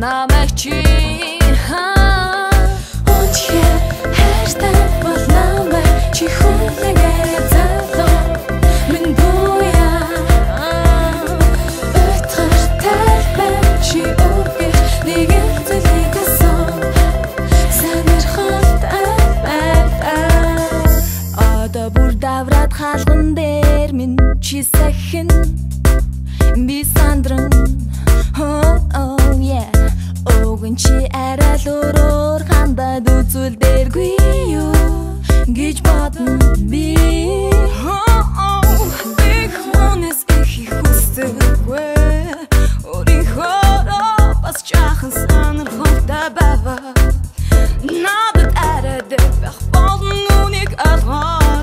намайг чи Үнэхээр хайртай бол намайг чи хүлээгээрэй залуу минь буя Өтгөртэй байна чи үргэж нэгэн зүйлийг асан Санархалтай байна Одоо бүр давраад хаалган дээр минь чи сахин би сандран Oh yeah Огон чи арай л өрөөр хандаад үзүүлдээргүй юу гэж бодно би Их хүнээс их хүсдэггүй Өөрийнхөө бас жаахан сонирхолтой байваа Надад арай дэв байх болон үнийг олгоорой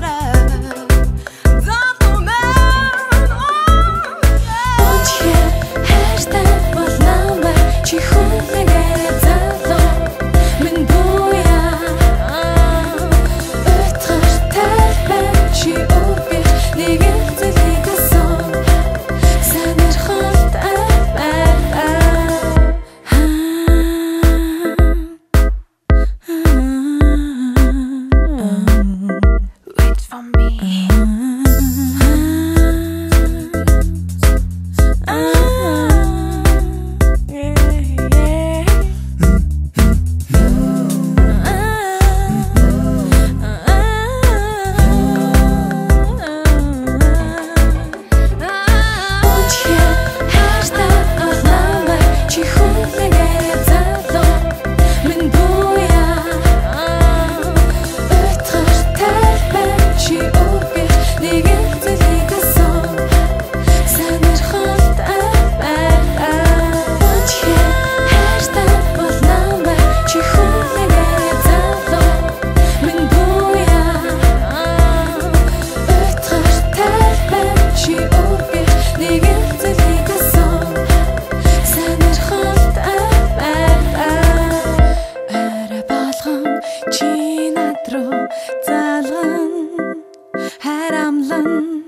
Чи над руу залган хайрамлан